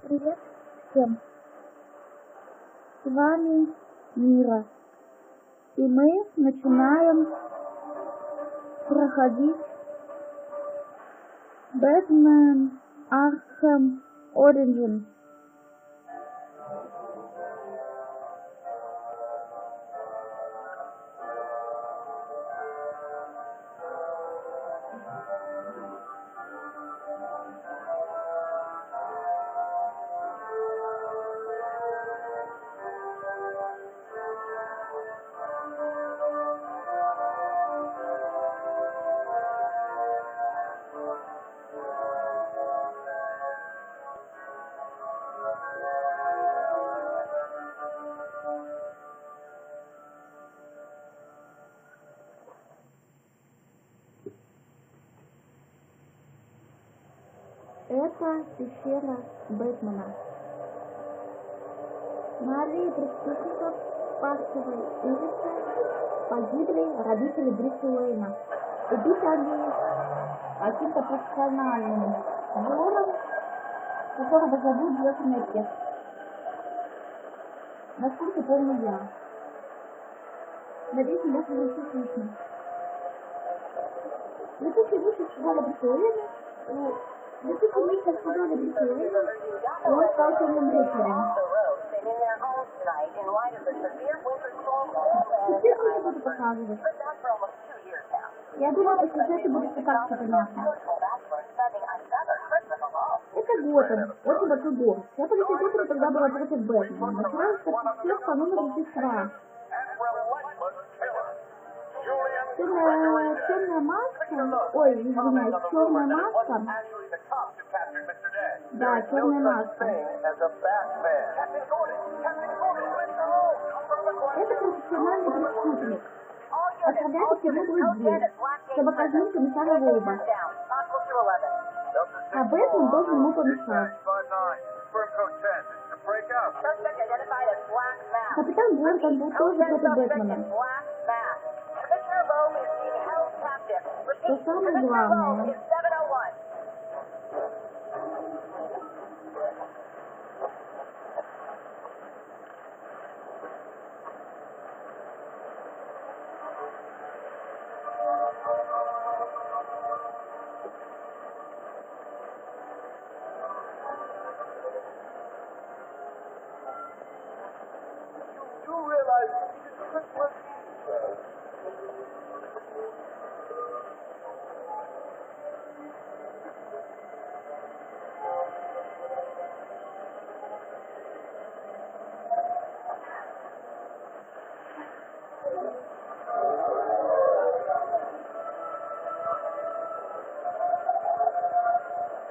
Привет всем! С вами Мира. И мы начинаем проходить Бэтмен Arkham Origin. Это пещера Бэтмена. На аллее преступников Парковой улицы погибли родители Бруса Уэйна. Убиты они каким-то профессиональным вором, которого зовут Черная Маска. Насколько помню я. Надеюсь, меня хорошо слышно. Летучий мышь сказали Бруса Уэйна. Летучий мышь сказали Бруса Уэйна. Он стал темным рыцарем. Теперь мне буду показывать. Я думаю, что сюжету будет как-то понятно. Это Готэм, очень большой город. Я полиция Готэма тогда была против Бэтмена. Началась как всех по номеру Рождества. Черная маска, ой, извиняюсь, черная маска. Да, черная маска. Это профессиональный преступник. Отправляется в тюрьму «Блэкгейт», чтобы казнить комиссара Лоуба. А Бэтмен должен ему помешать. Капитан Гордон был тоже против Бэтмена. Что самое главное.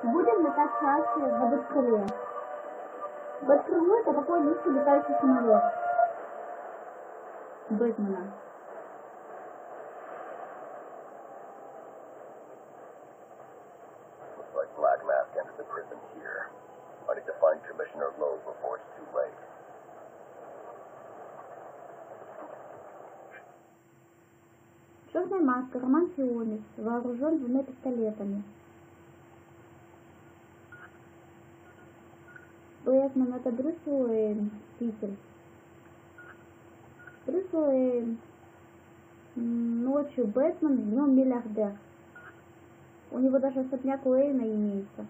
Будем летать чаще на Бэткрыле. Бэткрыло — это такой низкий летающий самолет Бэтмена. Looks like Black Mask entered the prison here. I need to find Commissioner Lowell before it's too late. Черная маска, роман-фионец, вооружен двумя пистолетами. Бэтмен — это Брюс Уэйн, Питер. Брюс Уэйн. Ночью Бэтмен, днем миллиардер. У него даже особняк Уэйна имеется.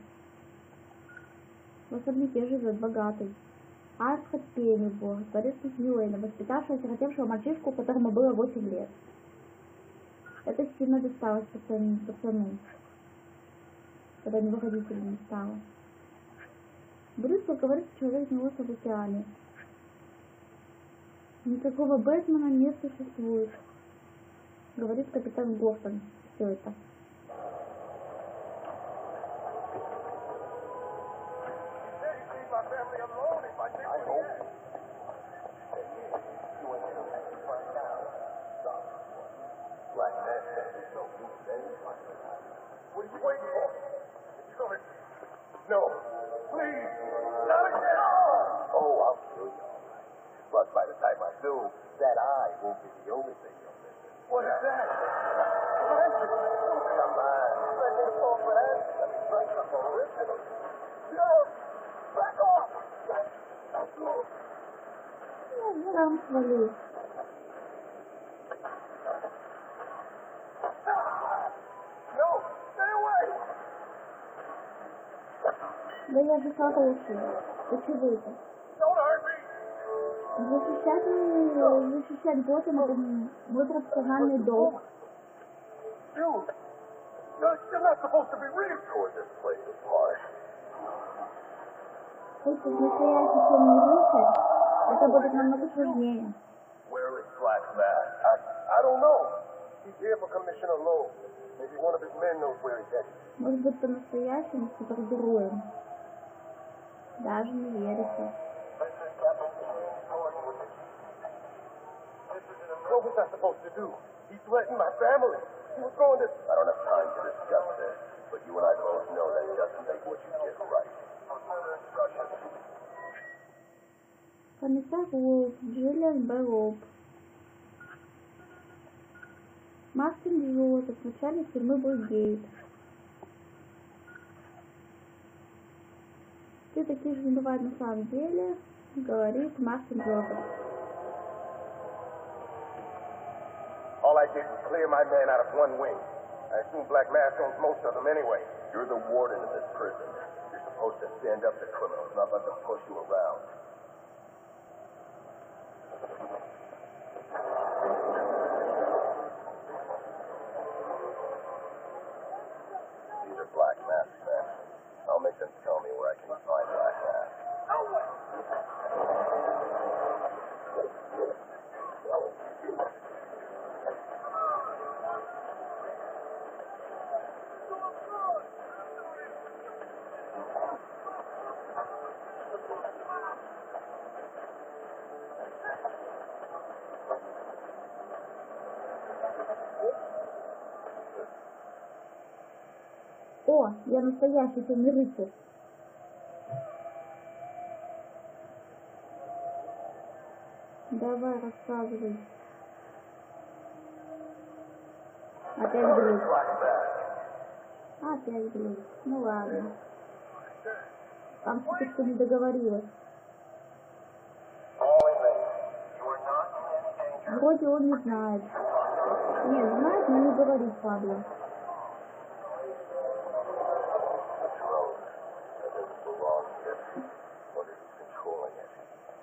В особняке живет богатый. Альфред Пеннибор, творец Уэйна, воспитавший осиротевшего мальчишку, которому было 8 лет. Это сильно досталось пацану, когда у него родителей не стало. Брюс говорит, что человек не в океане. Никакого Бэтмена не существует, говорит капитан Гордон. Все это. No, please, not again! Oh, I'll kill you, all right. But by the time I do, that eye won't be the only thing you'll miss. What is that? Come on, you ready to fall for that? Let me try some original. No, back off! сам свалил. No, stay away! Да я же хороший. Ты чего это? Don't hurt me! Защищать Готэм — это мой профессиональный долг. Dude, you're not supposed to be reading toward this place is harsh. Если настоящий темный рыцарь, это будет намного сложнее. Where is Black Mask? I don't know. He's here for Commissioner Lоуба. Maybe one of his men knows where he's headed. Может быть, по-настоящему супергероем. Даже не верится. What was I supposed to do? He threatened my family. He was going to... I don't have time to discuss this, but you and I both know that doesn't make what you did right. Комиссар Лоуб, Джиллиан Б. Лоуб. Мартин Джозеф, начальник тюрьмы Блэкгейт. Все такие же не бывают на самом деле, говорит Мартин Джозеф. All I did was clear my man out of one wing. I assume Black Mask owns most of them anyway. You're the warden of this prison. You're supposed to stand up to criminals, not let them push you around. These are Black Mask's men. I'll make them tell me where I can find Black Mask. О, я настоящий темный рыцарь. Давай, рассказывай. Опять глюк. Опять глюк. Ну ладно. Там что-то не договорилась. Вроде он не знает. Нет, знает, но не говорит, падла.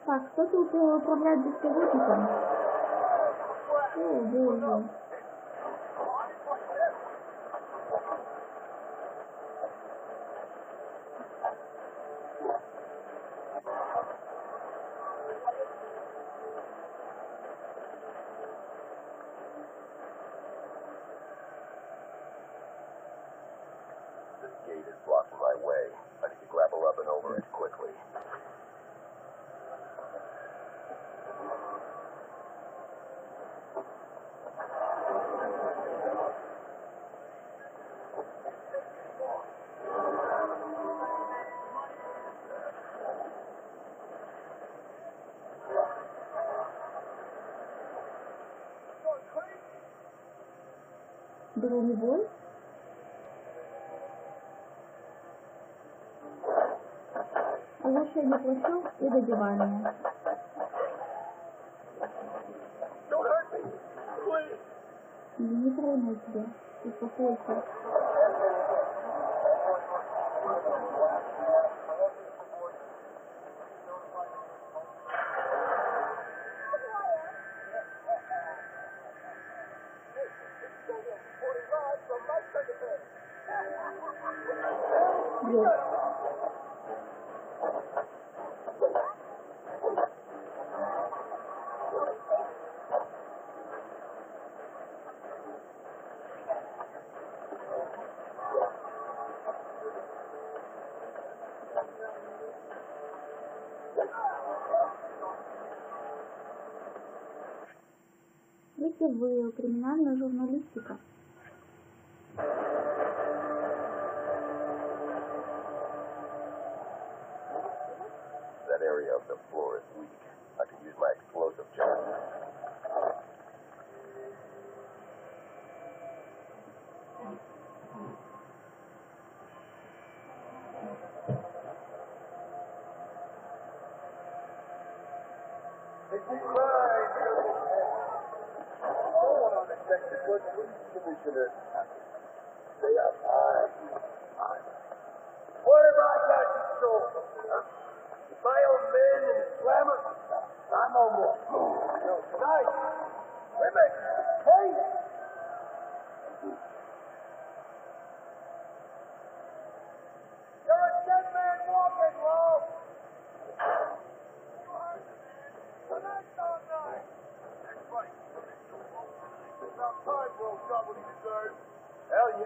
Так, кто-то управляет беспилотником. О, боже. This gate is blocking my way. I need to grapple up and over it quickly. Бронебой? Оглашение плащом и добивание. Не трону тебя. Успокойся. Есть. Видите вы, криминальная журналистика. That area of the floor is weak. I can use my explosive charge. If you cry, you'll no one on the Texas Good Police Commissioner. They are fine. What have I got to show? My old man and his glamour? I'm no more. No, tonight, women, hey! You're a dead man walking, Lou! You heard the man. Tonight's all night. That's right. It's about time Will got what he deserves. Hell, you...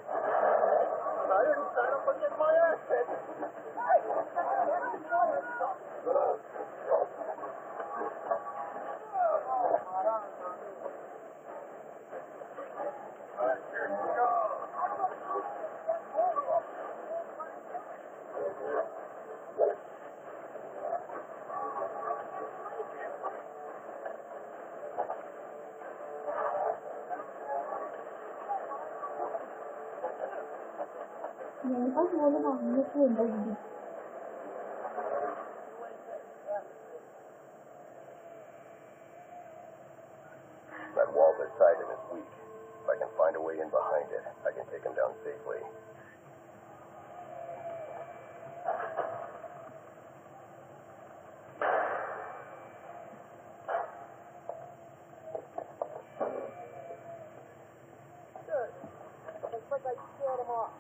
I didn't sign up for getting my ass hit. Я не позволю вам мне свой дождить. That wall beside him is weak. If I can find a way in behind it, I can take him down safely. Looks like I scared him off.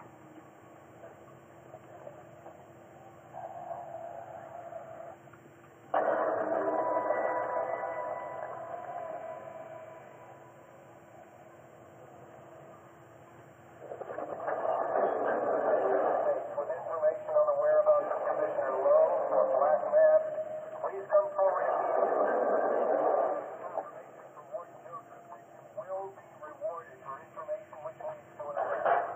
With information on the whereabouts of Commissioner Lou or Black Mask, please come forward will be rewarded for information which leads to an arrest.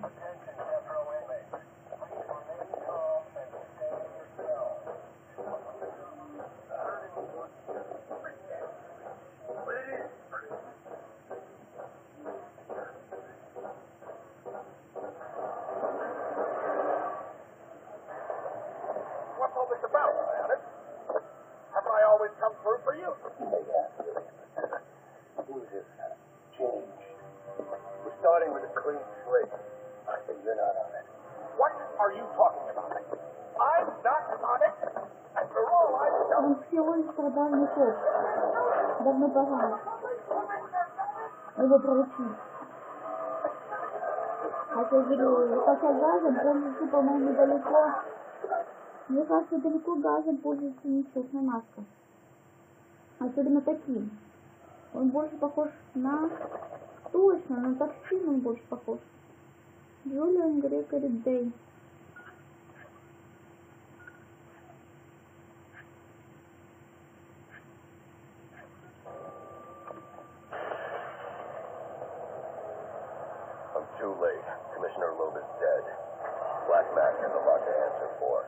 Attention, death row inmates. Please remain calm and stay in your cell. What it is? What's all this about, Leonard? Haven't I always come through for you? Things have changed. We're starting with a clean slate. And you're not on it. What are you talking about? I'm not on it. After all, I've done. Он всего лишь продажный коп. Давно пора его проучить. Хотя я говорю, хотя газом пользуется, по-моему, далеко. Мне кажется, далеко газом пользуется не Черная Маска. Особенно таким. Он больше похож на... Точно, на токсин он больше похож. Джулиан Грегори Дэй. I'm too late. Commissioner Lou is dead. Black Mask has a lot to answer for.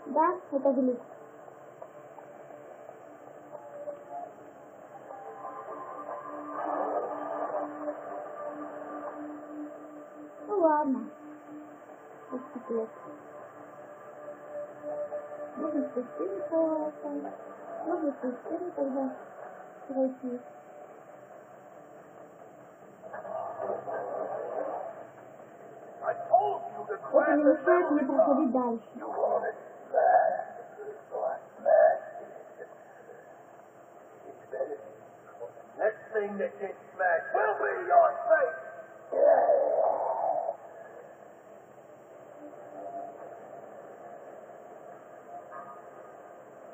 Да, это глюк. Ну ладно. Поступил. Можно спустить это. Можно спустить тогда. Пройти. Это не мешает мне проходить дальше. Next thing that gets smashed will be your face!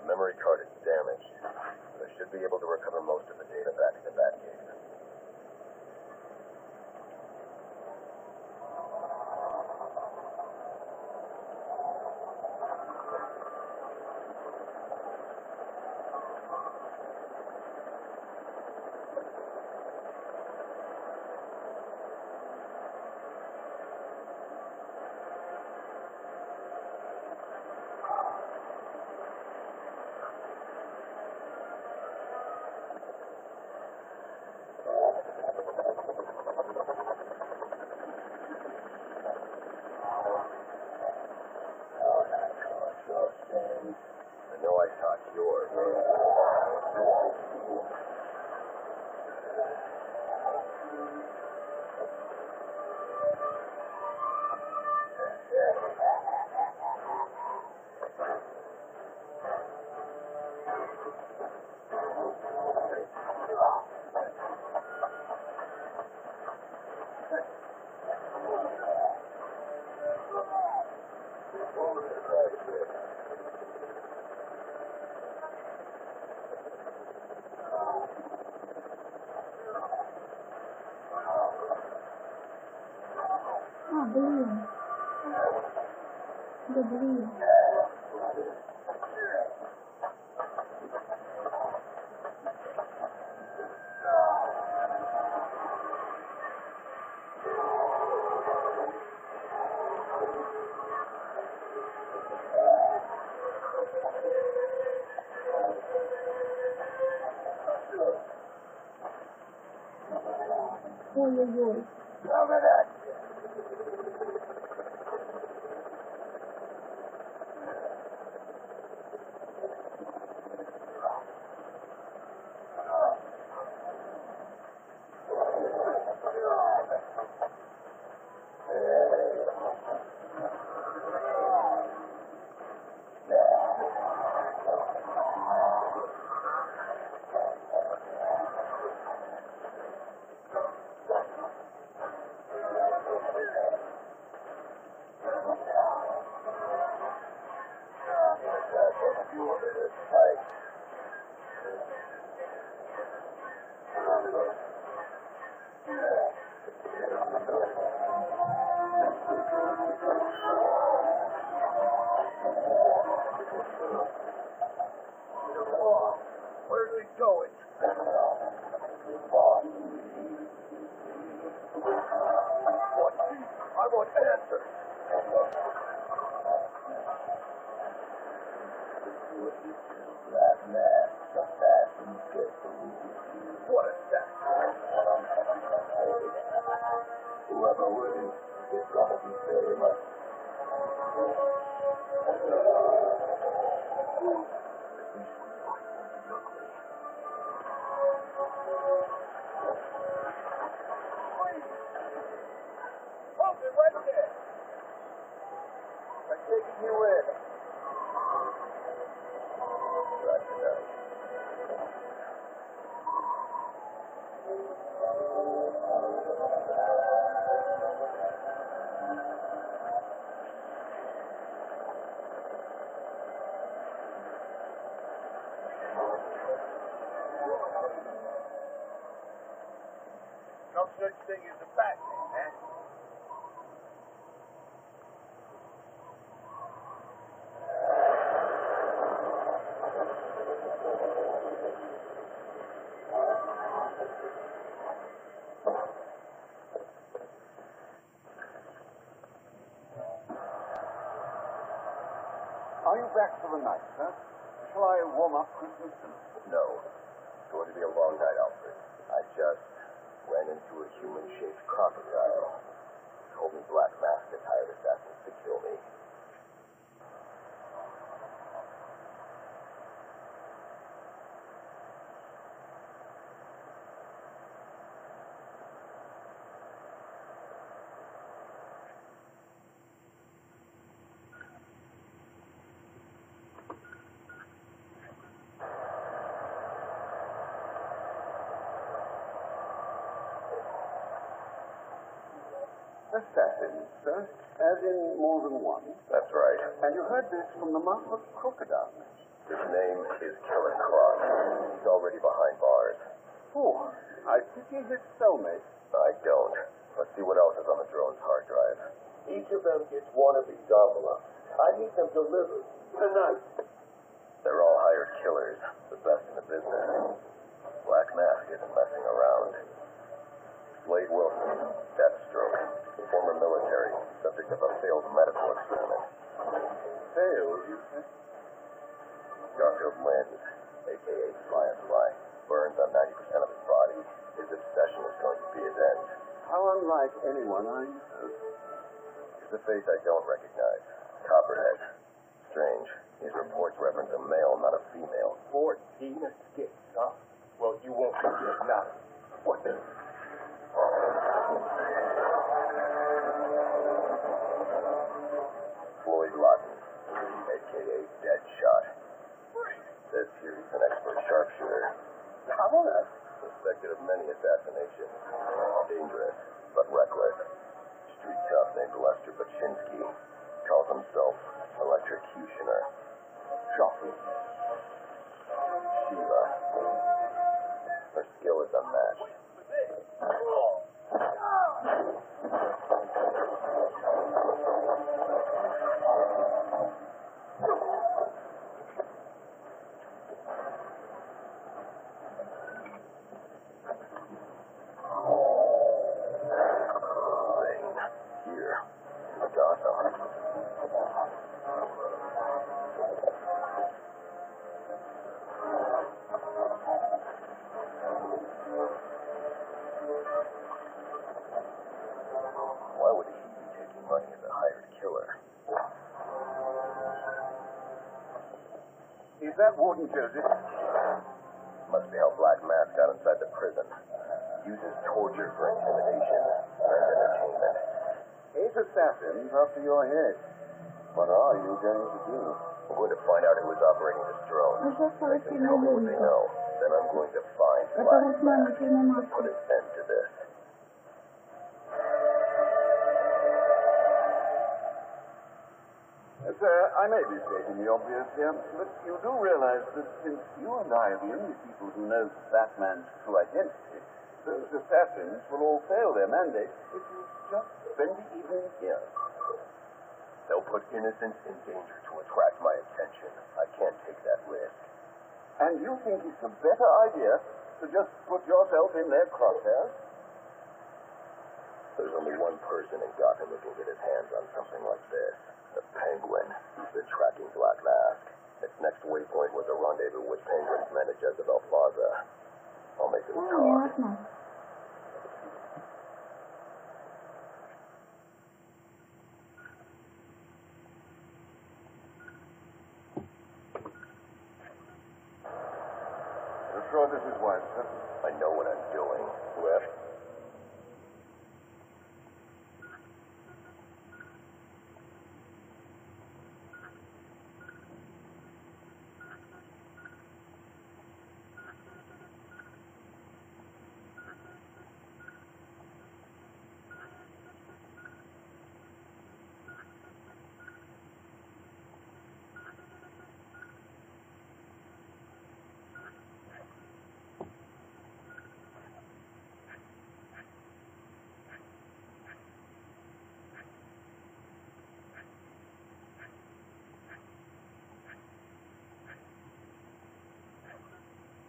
Memory card is damaged, but I should be able to recover most of the data back to Batgate. Блин. Да блин. Ой-ой-ой. Where's he going? What? I want answers. What is that? Whoever wins is gonna be famous. Hold it right there. I'm taking you in. Right tonight. No such thing as a Batman, eh? Are you back for the night, sir? Shall I warm up Christmas? No. It's going to be a long night, Alfred. I just ran into a human-shaped crocodile. Told me Black Mask had hired assassins to kill me. Assassins, sir? As in more than one? That's right. And you heard this from the mouth of a crocodile? His name is Killer Croc. He's already behind bars. Oh, I pity his cellmate. I don't. Let's see what else is on the drone's hard drive. Each of them gets one of these envelopes. I need them delivered tonight. They're all hired killers, the best in the business. Black Mask isn't messing around. Slade Wilson, Deathstroke, former military, subject of a failed medical experiment. Failed, you say? Garfield Lynn, a.k.a. Firefly, burns on 90% of his body. His obsession is going to be his end. How unlike anyone I know. Here's a face I don't recognize. Copperhead. Strange. These reports reference a male, not a female. 14 escapes, huh? Well, you won't forget now. What the? Floyd Lawton, a.k.a. Deadshot. Says here he's an expert sharpshooter. How on earth? Suspected of many assassinations. Dangerous, but reckless. Street tough named Lester Baczynski. Calls himself Electrocutioner. Shocking. Sheila. Her skill is unmatched. killer. Is that Warden Joseph? Must be how Black Mask got inside the prison. Uses torture for intimidation and entertainment. 8 assassins after your head. What are you going to do? I'm going to find out who is operating this drone. Ну что стало They can tell me what they know. Then I'm going to find Это Black Бэтмен на Mask Черной and Маске. put an end to this. Sir, I may be stating the obvious here, but you do realize that since you and I are the only people who know Batman's true identity, those assassins will all fail their mandate if you just spend the evening here. They'll put innocents in danger to attract my attention. I can't take that risk. And you think it's a better idea to just put yourself in their crosshairs? There's only one person in Gotham who can get his hands on something like this. The Penguin. He's been tracking Black Mask. Its next waypoint was a rendezvous with Penguin's men at Jezebel Plaza. I'll make them Ну, talk. ясно. You're sure this is wise, sir? I know what I'm doing. Well,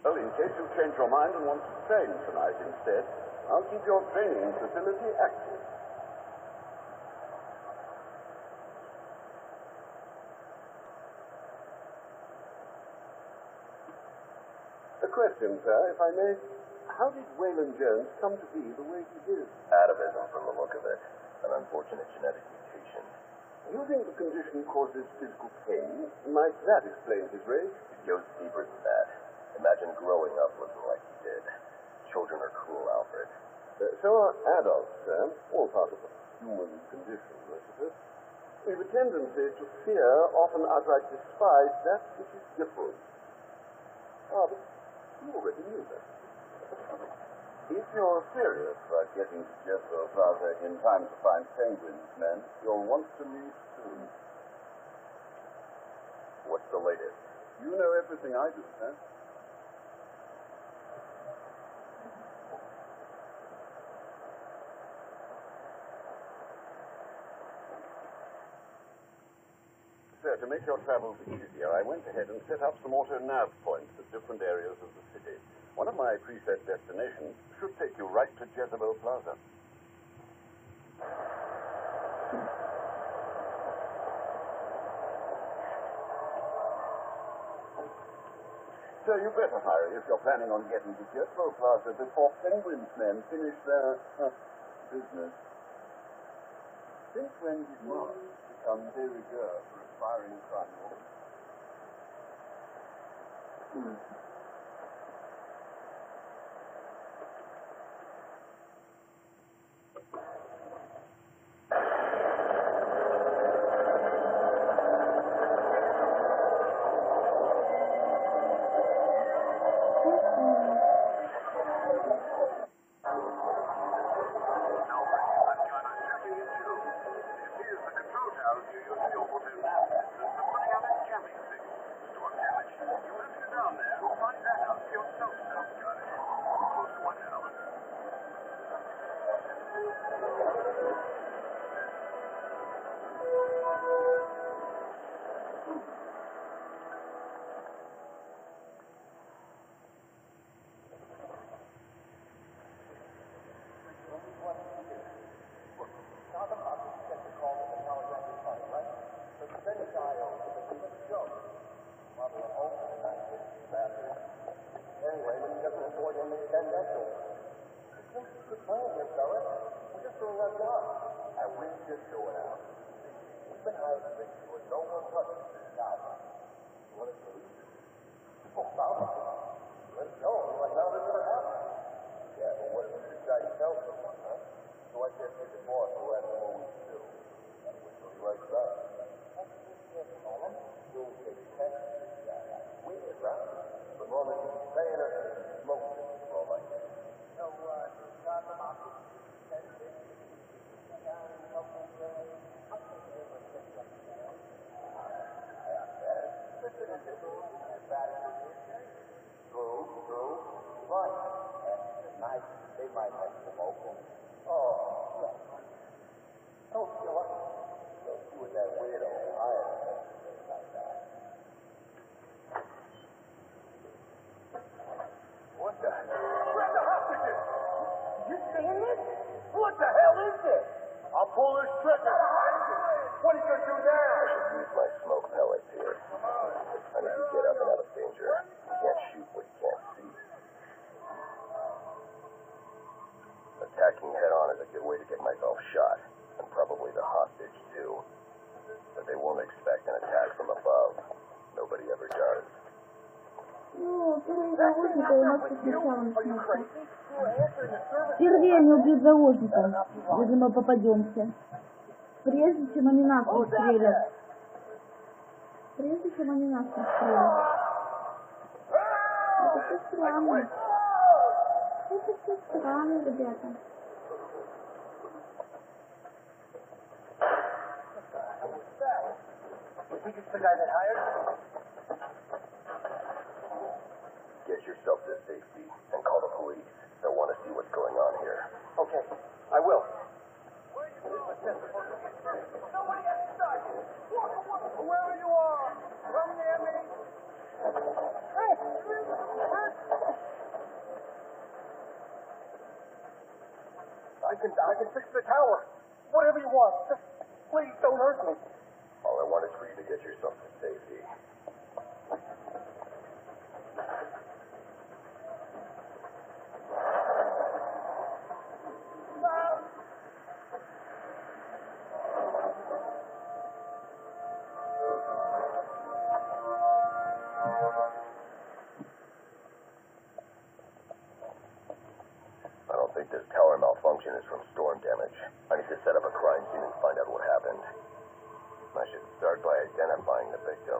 Well, in case you change your mind and want to train tonight instead, I'll keep your training facility active. A question, sir, if I may. How did Waylon Jones come to be the way he did? atavism from the look of it. An unfortunate genetic mutation. You think the condition causes physical pain? Might that explain his rage? It goes deeper than that. Imagine growing up looking like he did. Children are cruel, Alfred. So are adults, sir. All part of the human condition, I suppose. We have a tendency to fear, often outright despise, that which is different. Ah, but you already knew that. If you're serious about getting to Jezebel Plaza in time to find Penguin's men, you'll want to leave soon. What's the latest? You know everything I do, sir. Sir, to make your travels easier, I went ahead and set up some auto nav points at different areas of the city. One of my preset destinations should take you right to Jezebel Plaza. So you better hurry if you're planning on getting to Jezebel Plaza before Penguin's men finish their business. Since when did Mars become de rigueur for aspiring criminals? Keep an eye on the door. No one touches this guy. You want us to leave? Oh, let's go. Like how this ever happened. Yeah, but what if this guy tells someone, huh? So I can't take the boss who has what we do. Wait till he writes back. You'll take 10 we get right. But Norman, he's paying us to smoke this all like that. So, got them out. True. Right. And tonight, they might have some open. Oh, yeah. Oh, you know what? Don't do it that weirdo. What the? Where's the hostages? You seeing this? What the hell is this? I'll pull this trigger. What are you gonna do now? I should use my smoke pellets here. I need to get up and out of danger. You can't shoot what you can't see. Attacking head-on is a good way to get myself shot, and probably the hostage too. But they won't expect an attack from above. Nobody ever does. Ну, первый заложника у нас сначала начнется. Впервые они убьют заложника, если мы попадемся. Прежде чем они нас подстрелят. Прежде чем они нас подстрелят. Это все странно. Это все странно, ребята. Get yourself to safety and call the police. They'll want to see what's going on here. Okay, I will. Somebody outside! Wherever you are! Come near me! I can fix the tower. Whatever you want. Just please don't hurt me. All I want is for you to get yourself to safety. I don't think this tower malfunction is from storm damage. I need to set up a crime scene and find out what happened. I should start by identifying the victim.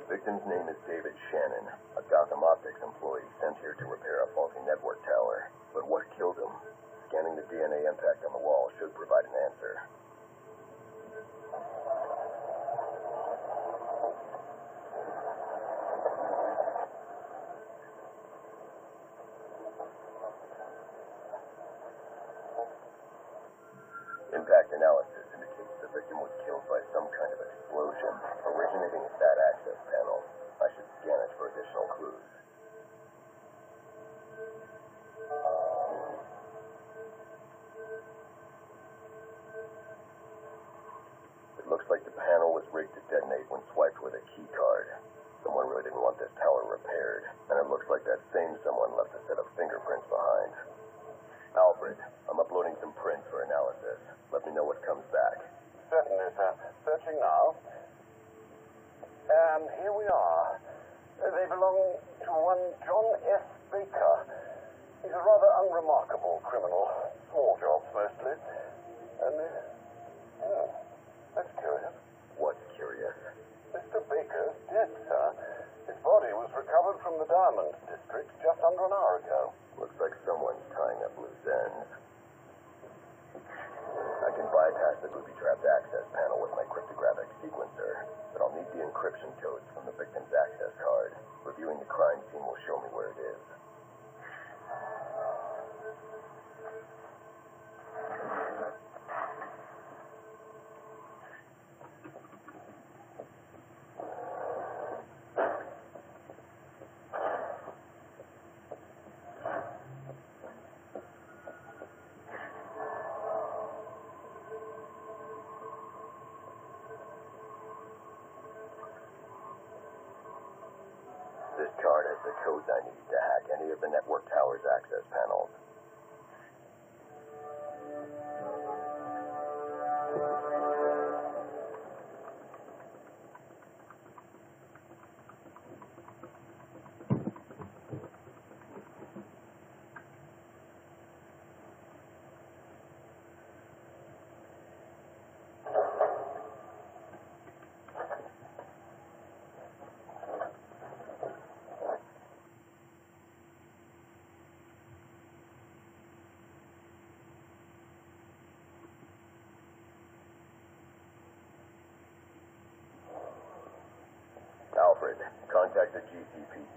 The victim's name is David Shannon, a Gotham Optics employee sent here to repair a faulty network tower. But what killed him? Scanning the DNA impact on the wall should provide an answer. Impact analysis indicates the victim was killed by some kind of explosion originating at that access panel. I should scan it for additional clues. It looks like the panel was rigged to detonate when swiped with a key card. Someone really didn't want this tower repaired, and it looks like that same someone left a set of fingerprints behind. Alfred, I'm uploading some prints for analysis. Let me know what comes back. Certainly, sir. Searching now. And here we are. They belong to one John S. Baker. He's a rather unremarkable criminal. Small jobs, mostly. And, that's curious. What's curious? Mr. Baker's dead, sir. His body was recovered from the Diamond District just under an hour ago. Looks like someone's tying up loose ends. I can bypass the booby-trapped access panel with my cryptographic sequencer, but I'll need the encryption codes from the victim's access card. Reviewing the crime scene will show me where it is. This card has has the codes I need to hack any of the network tower's access panels. Alfred, contact the GCPD.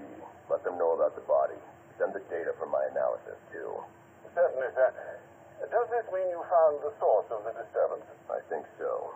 Let them know about the body. Send the data from my analysis, too. Certainly, sir. Does this mean you found the source of the disturbance? I think so.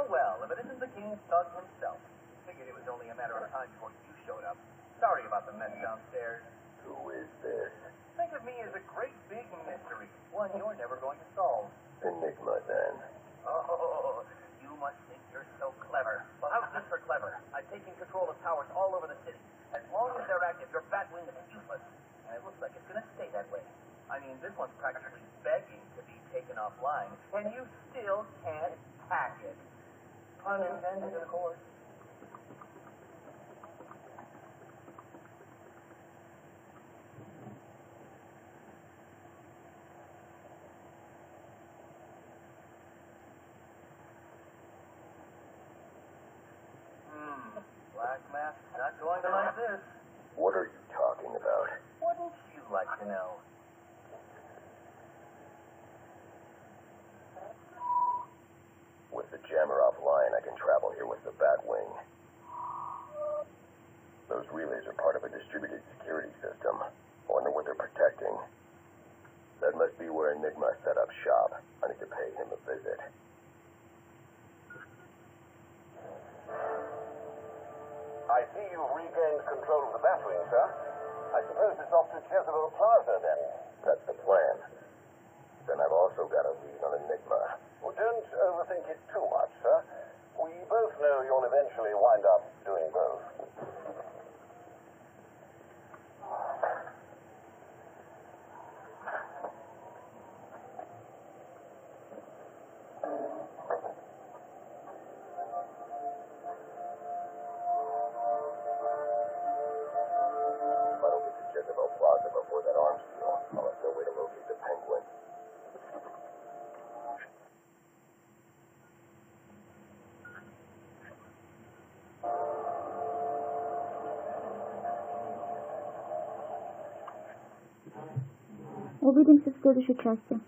Well, if it isn't the King's thug himself. Figured it was only a matter of time before you showed up. Sorry about the mess downstairs. Who is this? Think of me as a great big mystery, one you're never going to solve. Enigma, then. Oh, you must think you're so clever. Well, how's this for clever? I've taken control of towers all over the city. As long as they're active, your Batwing is useless. And it looks like it's going to stay that way. I mean, this one's practically begging to be taken offline, and you still can't hack it. Pun intended, of course. Black Mask not going to like this. What are you talking about? Wouldn't you like to know? With the jammer offline, I can travel here with the Batwing. Those relays are part of a distributed security system. I wonder what they're protecting. That must be where Enigma set up shop. I need to pay him a visit. I see you've regained control of the Batwing, sir. I suppose it's off to Jezebel Plaza, then. That's the plan. Then I've also got a lead on Enigma. Well, don't overthink it too much, sir. We both know you'll eventually wind up doing both. If I don't get to Jezebel Plaza before that arms deal, I'll have no way to locate the Penguin. Увидимся в следующей части.